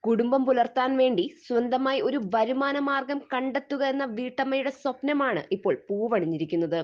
കുടുംബം പുലർത്താൻ വേണ്ടി സ്വന്തമായി ഒരു വരുമാന മാർഗം കണ്ടെത്തുക എന്ന വീട്ടമ്മയുടെ സ്വപ്നമാണ് ഇപ്പോൾ പൂവണിഞ്ഞിരിക്കുന്നത്.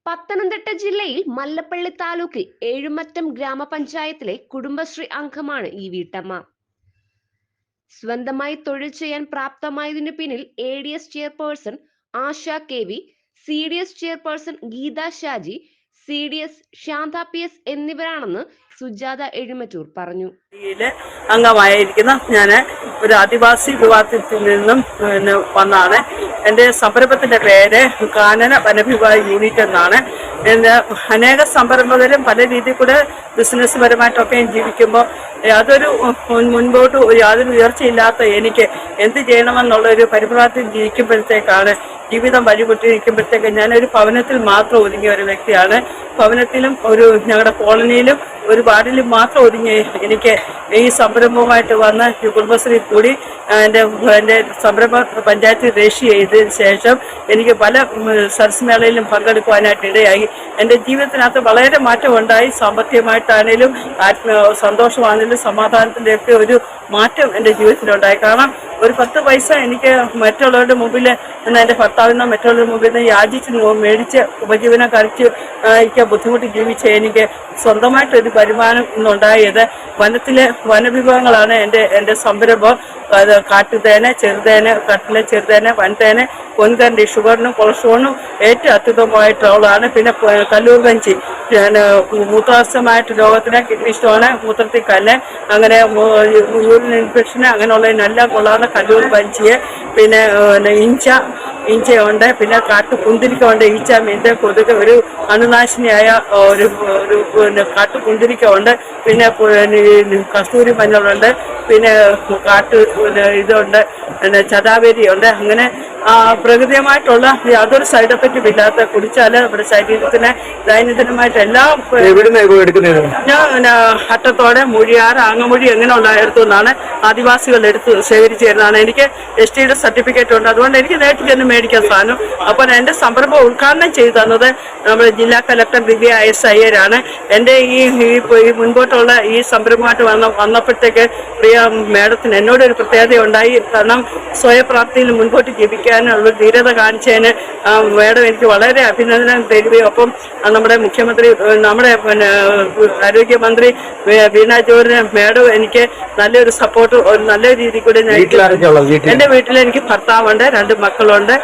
പത്തനംതിട്ട ജില്ലയിൽ മല്ലപ്പള്ളി താലൂക്കിൽ ഏഴുമറ്റം ഗ്രാമപഞ്ചായത്തിലെ കുടുംബശ്രീ അംഗമാണ് ഈ വീട്ടമ്മ. സ്വന്തമായി തൊഴിൽ ചെയ്യാൻ പ്രാപ്തമായതിനു പിന്നിൽ ADS chairperson Asha KV, CDS chairperson Geetha Shaji, CDS Shantha PS എന്നിവരാണെന്ന് സുജാത എഴുമറ്റൂർ പറഞ്ഞു. അംഗമായിരിക്കുന്ന ഞാൻ ഒരു ആദിവാസി വിഭാഗത്തിൽ നിന്നും വന്നാണ്. എൻ്റെ സംരംഭത്തിന്റെ പേര് കാനന വനവിഭാഗ യൂണിറ്റ് എന്നാണ്. അനേക സംരംഭകരും പല രീതിയിൽ കൂടെ ബിസിനസ് പരമായിട്ടൊക്കെ ജീവിക്കുമ്പോൾ യാതൊരു മുൻപോട്ട് യാതൊരു ഉയർച്ചയില്ലാത്ത എനിക്ക് എന്ത് ചെയ്യണമെന്നുള്ളൊരു പരിഭ്രാന്തിയിൽ ജീവിക്കുമ്പോഴത്തേക്കാണ് ജീവിതം വഴിമുട്ടിയിരിക്കുമ്പോഴത്തേക്ക് ഞാനൊരു ഭവനത്തിൽ മാത്രം ഒതുങ്ങിയ ഒരു വ്യക്തിയാണ്. ഭവനത്തിലും ഞങ്ങളുടെ കോളനിയിലും ഒരു വാർഡിലും മാത്രം ഒതുങ്ങി എനിക്ക് ഈ സംരംഭവുമായിട്ട് വന്ന് കുടുംബശ്രീ കൂടി എൻ്റെ സംരംഭ പഞ്ചായത്തിൽ രജിസ്റ്റർ ചെയ്തതിന് ശേഷം എനിക്ക് പല സരസ്മേളയിലും പങ്കെടുക്കുവാനായിട്ട് ഇടയായി. എൻ്റെ ജീവിതത്തിനകത്ത് വളരെ മാറ്റമുണ്ടായി. സാമ്പത്തികമായിട്ടാണേലും സന്തോഷമാണെങ്കിലും സമാധാനത്തിൻ്റെയൊക്കെ ഒരു മാറ്റം എൻ്റെ ജീവിതത്തിലുണ്ടായി. കാരണം ഒരു 10 പൈസ എനിക്ക് മറ്റുള്ളവരുടെ മുമ്പിൽ എൻ്റെ ഭർത്താവിനോ മറ്റുള്ളവരുടെ മുമ്പിൽ നിന്ന് യാചിച്ച് മേടിച്ച് ഉപജീവനം കഴിച്ച് ബുദ്ധിമുട്ട് ജീവിച്ച എനിക്ക് സ്വന്തമായിട്ടൊരു വരുമാനം ഇന്നുണ്ടായത് വനത്തിലെ വനവിഭവങ്ങളാണ് എൻ്റെ സംരംഭം. കാട്ടുതേന, ചെറുതേന, കട്ടില ചെറുതേന, വൻതേന, പൊൻകരണ്ടി, ഷുഗറിനും കൊളസ്ട്രോളിനും ഏറ്റവും അത്യുത്തമമായിട്ടുള്ളതാണ്. പിന്നെ കല്ലൂർ കഞ്ചി, മൂത്രാശമായിട്ട് രോഗത്തിന് കിഡ്നി സ്റ്റോണ്, മൂത്രത്തിൽ കല്ല്, അങ്ങനെ യൂറിൻ ഇൻഫെക്ഷന് അങ്ങനെയുള്ളതിനെല്ലാം കൊള്ളാവുന്ന കല്ലൂർ കഞ്ചിയെ, പിന്നെ ഇഞ്ചയുണ്ട്, പിന്നെ കാട്ടുകുന്തിരിക്കമുണ്ട്. ഈച്ച, മീൻ്റെ, കൊതുക് ഒരു അണുനാശിനിയായ ഒരു കാട്ടുകുന്തിരിക്കമുണ്ട്. പിന്നെ കസ്തൂരി മഞ്ഞളുണ്ട്, പിന്നെ ഇതുണ്ട്, പിന്നെ ചതാവേരിയുണ്ട്. അങ്ങനെ പ്രകൃതിയുമായിട്ടുള്ള യാതൊരു സൈഡ് എഫക്റ്റും ഇല്ലാത്ത കുടിച്ചാൽ നമ്മുടെ ശരീരത്തിന് ദൈനംദിനമായിട്ട് എല്ലാം ഞാൻ അട്ടത്തോടെ മുഴിയാറ് ആങ്ങമൊഴി എങ്ങനെയുള്ള എടുത്തു നിന്നാണ് ആദിവാസികൾ എടുത്ത് ശേഖരിച്ചു തരുന്നതാണ്. എനിക്ക് STയുടെ സർട്ടിഫിക്കറ്റ് ഉണ്ട്. അതുകൊണ്ട് എനിക്ക് നേരിട്ട് ചെന്ന് മേടിക്കാൻ സാധനം. അപ്പോൾ എൻ്റെ സംരംഭം ഉദ്ഘാടനം ചെയ്തു തന്നത് നമ്മുടെ ജില്ലാ കലക്ടർ ദിവ്യ S അയ്യരാണ്. എൻ്റെ ഈ മുൻപോട്ടുള്ള ഈ സംരംഭമായിട്ട് വന്നപ്പോഴത്തേക്ക് പ്രിയ മേഡത്തിന് എന്നോടൊരു പ്രത്യേകത ഉണ്ടായി. കാരണം സ്വയപ്രാപ്തിയിൽ മുൻപോട്ട് ജീവിക്കാനുള്ള ധീരത കാണിച്ചതിന് മേഡം എനിക്ക് വളരെ അഭിനന്ദനം തരികയും ഒപ്പം നമ്മുടെ മുഖ്യമന്ത്രി, നമ്മുടെ ആരോഗ്യമന്ത്രി വീണ ജോർജിന് മേഡം എനിക്ക് നല്ലൊരു സപ്പോർട്ട് ഒരു നല്ല രീതിയിൽ കൂടി എൻ്റെ വീട്ടിൽ എനിക്ക് ഭർത്താവുണ്ട്, 2 മക്കളുണ്ട്,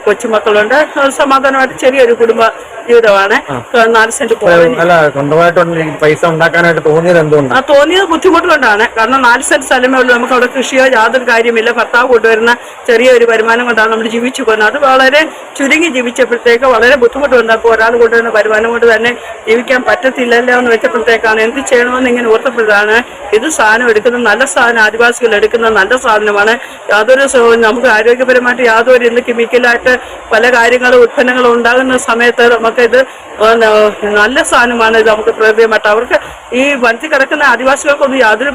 കൊച്ചുമക്കളുണ്ട്. സമാധാനമായിട്ട് ചെറിയൊരു കുടുംബ ജീവിതമാണ്. 4 സെന്റ് പൈസ ഉണ്ടാക്കാനായിട്ട് തോന്നിയത് ബുദ്ധിമുട്ട് കൊണ്ടാണ്. കാരണം 4 സെന്റ് സ്ഥലമേ ഉള്ളൂ. നമുക്ക് അവിടെ കൃഷിയോ യാതൊരു കാര്യമില്ല. ഭർത്താവ് കൊണ്ടുവരുന്ന ചെറിയൊരു വരുമാനം കൊണ്ടാണ് നമ്മൾ ജീവിച്ചു പോകുന്നത്. അത് വളരെ ചുരുങ്ങി ജീവിച്ചപ്പോഴത്തേക്ക് വളരെ ബുദ്ധിമുട്ട് വന്നപ്പോൾ ഒരാൾ കൊണ്ടുവരുന്ന വരുമാനം കൊണ്ട് തന്നെ ജീവിക്കാൻ പറ്റത്തില്ലല്ലോ എന്ന് വെച്ചപ്പോഴത്തേക്കാണ് എന്ത് ചെയ്യണമെന്ന് ഇങ്ങനെ ഓർത്തപ്പോഴാണ് ഇത് സാധനം എടുക്കുന്നത്. നല്ല സാധനം, ആദിവാസികൾ എടുക്കുന്ന നല്ല സാധനമാണ്. യാതൊരു നമുക്ക് ആരോഗ്യപരമായിട്ട് യാതൊരു ഇന്ന് കെമിക്കലായിട്ട് പല കാര്യങ്ങളും ഉത്പന്നങ്ങളും ഉണ്ടാകുന്ന സമയത്ത് നമുക്കിത് നല്ല സാധനമാണ്. ഇത് നമുക്ക് പ്രകൃതിയുമായിട്ട് അവർക്ക് ഈ വനത്തിൽ കിടക്കുന്ന ആദിവാസികൾക്കൊന്നും യാതൊരു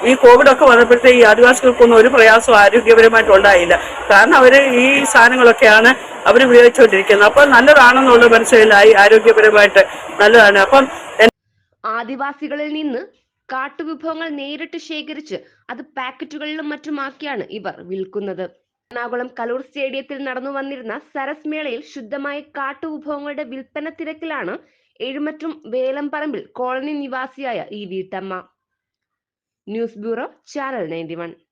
ഈ കോവിഡൊക്കെ വന്നപ്പോഴത്തെ ഈ ആദിവാസികൾക്കൊന്നും ഒരു പ്രയാസവും ആരോഗ്യപരമായിട്ട് ഉണ്ടായില്ല. കാരണം അവർ ഈ സാധനങ്ങളൊക്കെയാണ് അവർ ഉപയോഗിച്ചുകൊണ്ടിരിക്കുന്നത്. അപ്പോൾ നല്ലതാണെന്നുള്ള മനസ്സിലായി, ആരോഗ്യപരമായിട്ട് നല്ലതാണ്. അപ്പം ആദിവാസികളിൽ നിന്ന് കാട്ടുവിഭവങ്ങൾ നേരിട്ട് ശേഖരിച്ച് അത് പാക്കറ്റുകളിലും മറ്റുമാക്കിയാണ് ഇവർ വിൽക്കുന്നത്. എറണാകുളം കലൂർ സ്റ്റേഡിയത്തിൽ നടന്നു വന്നിരുന്ന സരസ്മേളയിൽ ശുദ്ധമായ കാട്ടുവിഭവങ്ങളുടെ വിൽപ്പന തിരക്കിലാണ് എഴുമറ്റും വേലംപറമ്പിൽ കോളനി നിവാസിയായ ഈ വീട്ടമ്മ. News bureau, channel 91.